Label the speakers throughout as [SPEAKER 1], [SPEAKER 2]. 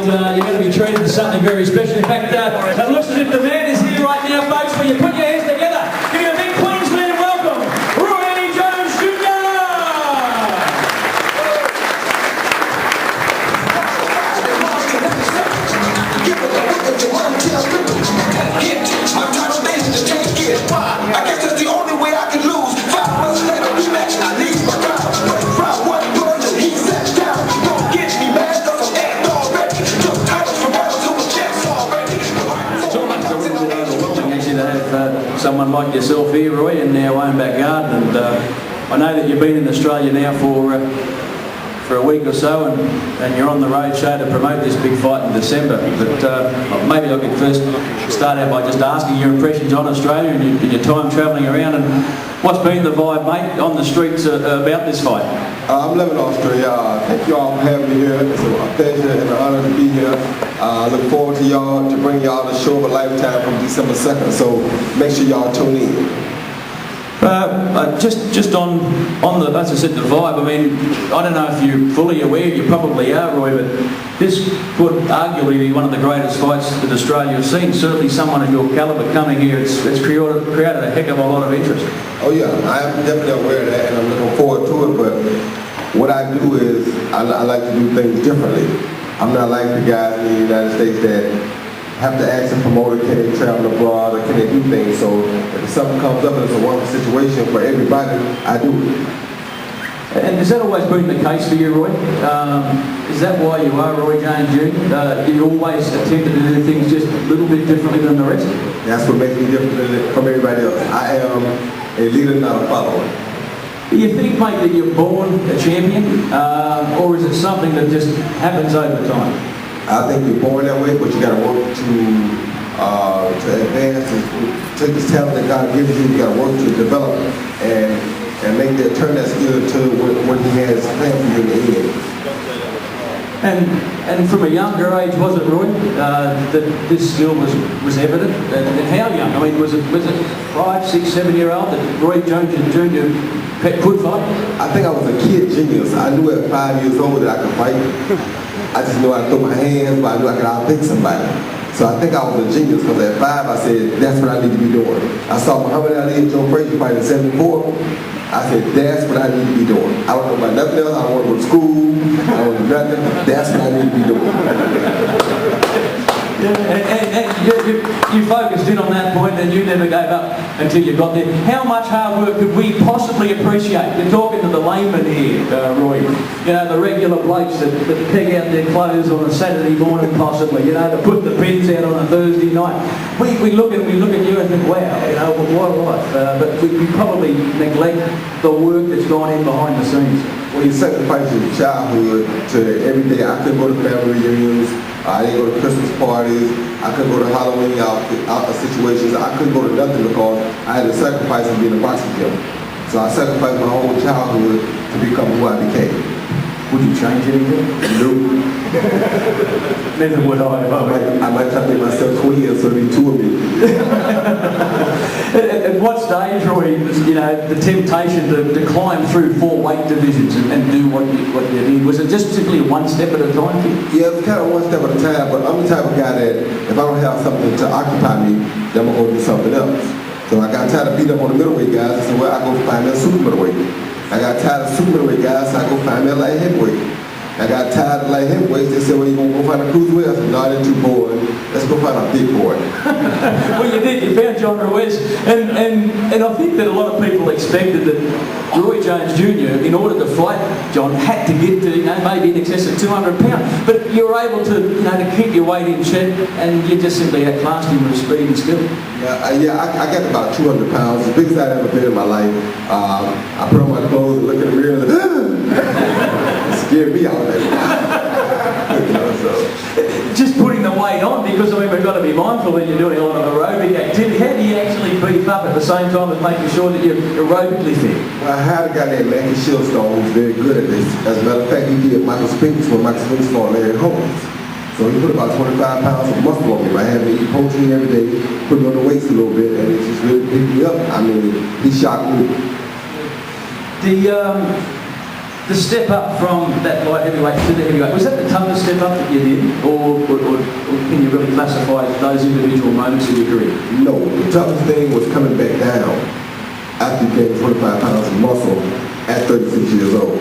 [SPEAKER 1] you're going to be treated to something very special. In fact, it looks as if the man is here right now, folks. Will you put your hands together? Give you a big Queensland welcome, Roy Jones Jr.
[SPEAKER 2] I guess that's the only way I can lose. 5 months later, rematch. I need my crown. From what version he sat down. Don't get me mad, cause I'm act already. Took titles from battles who was checks already.
[SPEAKER 1] Actually, to have someone like yourself here, Roy, in our own back garden, and I know that you've been in Australia now for a week or so, and you're on the road show to promote this big fight in December. But maybe I could first start out by just asking your impressions on Australia and your time travelling around, and what's been the vibe, mate, on the streets about this fight?
[SPEAKER 3] I'm loving Australia. Thank you all for having me here. It's a pleasure and an honor to be here. I look forward to y'all, to bring y'all the show of a lifetime from December 2nd, so make sure y'all tune in.
[SPEAKER 1] Just on the, as I said, the vibe, I mean, I don't know if you're fully aware, you probably are, Roy, but this could arguably be one of the greatest fights that Australia has seen. Certainly someone of your calibre coming here, it's created a heck of a lot of interest.
[SPEAKER 3] Oh yeah, I am definitely aware of that, and I'm looking forward to it, but what I do is, I like to do things differently. I'm not like the guys in the United States that have to ask the promoter, can they travel abroad or can they do things? So if something comes up and it's a wonderful situation for everybody, I do it.
[SPEAKER 1] And has that always been the case for you, Roy? Is that why you are Roy Jones Jr.? You always attempted to do things just a little bit differently than the rest?
[SPEAKER 3] That's what makes me different from everybody else. I am a leader, not a follower.
[SPEAKER 1] Do you think, mate, that you're born a champion, or is it something that just happens over time?
[SPEAKER 3] I think you're born that way, but you got to work to advance and take this talent that God gives you. You got to work to develop and make that turn that skill to what He has planned for you in the end.
[SPEAKER 1] And from a younger age, was it, Roy, that this skill was evident? And how young? I mean, was it 5, 6, 7 year old that Roy Jones Jr. could fight?
[SPEAKER 3] I think I was a kid genius. I knew at 5 years old that I could fight. I just knew how to throw my hands, but I knew I could outthink somebody. So I think I was a genius, because at 5 I said, that's what I need to be doing. I saw Muhammad Ali and Joe Frazier fight in '74. I said, that's what I need to be doing. I don't know about nothing else. I don't want to go to school. I don't want to do nothing. That's what I need to be doing.
[SPEAKER 1] And you focused in on that point, and you never gave up until you got there. How much hard work could we possibly appreciate? You're talking to the layman here, Roy. You know, the regular blokes that peg out their clothes on a Saturday morning, possibly. You know, to put the pins out on a Thursday night. We look at you and think, wow, you know, what a life. But we probably neglect the work that's gone in behind the scenes.
[SPEAKER 3] Well, you sacrifice your childhood to every day. I couldn't go to family reunions. I didn't go to Christmas parties. I couldn't go to Halloween out situations. I couldn't go to nothing because I had to sacrifice and be in a boxing gym. So I sacrificed my whole childhood to become who I became.
[SPEAKER 1] Would you change anything?
[SPEAKER 3] No.
[SPEAKER 1] Neither would I.
[SPEAKER 3] I might try to make myself twins, so there'll be 2 of me.
[SPEAKER 1] At what stage, Roy, you know, the temptation to climb through 4 weight divisions and do what you did? Was it just simply one step at a time?
[SPEAKER 3] Yeah, it was kind of one step at a time, but I'm the type of guy that if I don't have something to occupy me, then I'm going to do something else. So I got tired of beating up on the middleweight guys. I said, well, I go find me a super middleweight. I got tired of super middleweight guys, so I go find me a light heavyweight. I got tired of light heavyweights. They said, well, you going to go find a cruiserweight? I said, no, they're too boring. Let's go find a big boy.
[SPEAKER 1] Well, you did. You found John Ruiz. And I think that a lot of people expected that Roy Jones Jr., in order to fight John, had to get to, you know, maybe in excess of 200 pounds. But you were able to, you know, to keep your weight in check, and you just simply outclassed him with speed and skill.
[SPEAKER 3] I got about 200 pounds, the biggest I've ever been in my life. I put on my clothes and look in the mirror and it scared me out there. You know, so.
[SPEAKER 1] Just putting the weight on, because I mean, we've got to be mindful that you're doing a lot of aerobic activity. How do you actually beef up at the same time as making sure that you're aerobically fit?
[SPEAKER 3] Well, I had a guy named Manny Shieldstone who's very good at this. As a matter of fact, he did Michael Spinks when Michael Spinks fought Larry Holmes. So he put about 25 pounds of muscle on me. I had to eat protein every day, put me on the weights a little bit, and it just really picked me up. I mean, he shocked me.
[SPEAKER 1] The step up from that light heavyweight to the heavyweight, was that the toughest step up that you did? Or can you really classify those individual moments in your career?
[SPEAKER 3] No, the toughest thing was coming back down after you gained 25 pounds of muscle at 36 years old.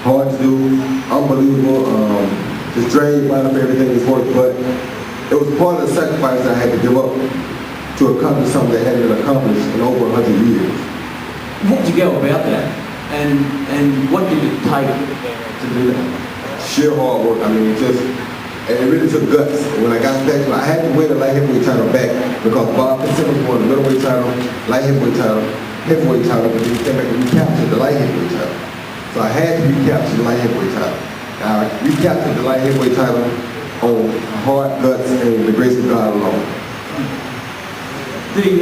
[SPEAKER 3] Hard to do, unbelievable, just drained right up everything that's worked, but it was part of the sacrifice that I had to give up to accomplish something that hadn't been accomplished in over 100 years.
[SPEAKER 1] How did you go about that? And what did it take to do that?
[SPEAKER 3] Sheer hard work, and it really took guts. When I got back, I had to win the light heavyweight title back because Bob Fitzsimmons won the middleweight title, light heavyweight title, heavyweight title, but he came back and recaptured the light heavyweight title. So I had to recapture the light heavyweight title. I recaptured the light heavyweight title on hard guts and the grace of God alone.
[SPEAKER 1] The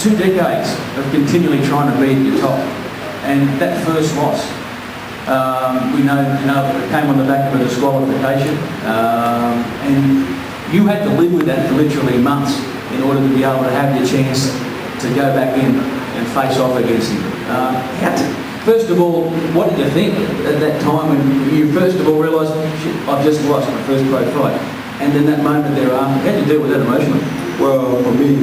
[SPEAKER 1] 2 decades of continually trying to be at your top, and that first loss, we know it came on the back of a disqualification, and you had to live with that for literally months in order to be able to have your chance to go back in and face off against him. First of all, what did you think at that time when you first of all realised, shit, I've just lost my first pro fight? And then that moment thereafter, how did you deal with that emotionally?
[SPEAKER 3] Well, for me,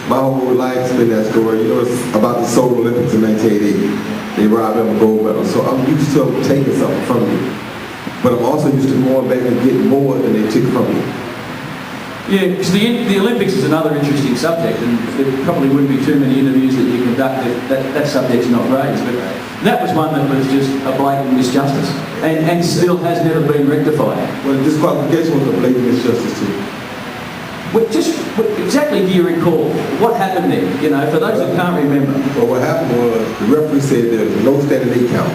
[SPEAKER 3] my whole life's been that story. You know, it's about the Seoul Olympics in 1980. They robbed them of gold medal. So I'm used to them taking something from me. But I'm also used to going back and getting more than they took from me.
[SPEAKER 1] Yeah, because the Olympics is another interesting subject, and there probably wouldn't be too many interviews that you conduct that subject's not raised, but that was one that was just a blatant misjustice, and still has never been rectified.
[SPEAKER 3] Well, the disqualification was a blatant misjustice too.
[SPEAKER 1] What exactly do you recall? What happened there? You know, for those that can't remember.
[SPEAKER 3] Well, what happened was the referee said there was no standing 8 count.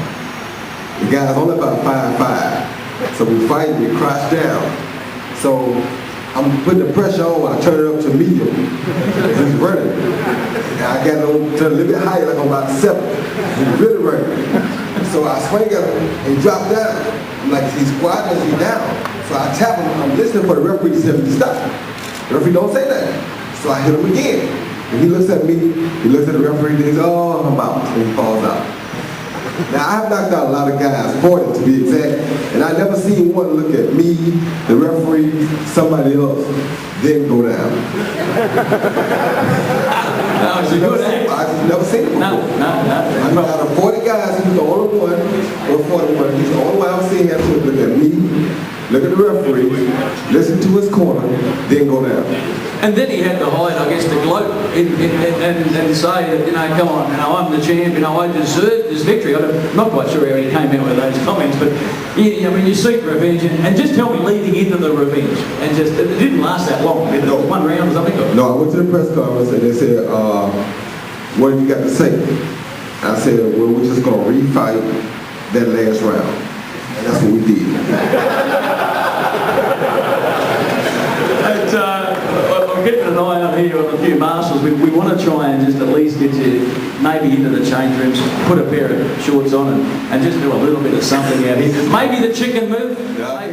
[SPEAKER 3] The guy's only about 5'5", so we fight, we crouch down. So I'm putting the pressure on, I turn it up to medium. He's running. And I got to turn a little bit higher, like I'm about 7. He's really running. So I swing at him and he dropped down. I'm like, he's squatting as he's down. So I tap him, I'm listening for the referee to tell me to stop. The referee don't say that. So I hit him again. And he looks at me, he looks at the referee, and he goes, oh, I'm out. And he falls out. Now, I've knocked out a lot of guys, 40 to be exact, and I never seen one look at me, the referee, somebody else, then go down.
[SPEAKER 1] No, it's a good act.
[SPEAKER 3] I just never seen it before.
[SPEAKER 1] No.
[SPEAKER 3] Out of 40 guys, he was the only one, or 41, he's the only one I've seen have to look at me, look at the referee, listen to his corner, then go down.
[SPEAKER 1] And then he had to hide, I guess, the gloat and say that, you know, come on, you know, I'm the champ, you know, I deserve this victory. I'm not quite sure how he came out with those comments, but I mean, you seek revenge, and just tell me leading into the revenge, and just, it didn't last that long, did it?
[SPEAKER 3] No.
[SPEAKER 1] 1 round or something?
[SPEAKER 3] No, I went to the press conference and they said, what have you got to say? I said, well, we're just going to refight that last round. And that's what we did.
[SPEAKER 1] I'm getting an eye on here on a few marshals. We want to try and just at least get you maybe into the change rooms, put a pair of shorts on and just do a little bit of something out here. Maybe the chicken move.
[SPEAKER 3] Yeah.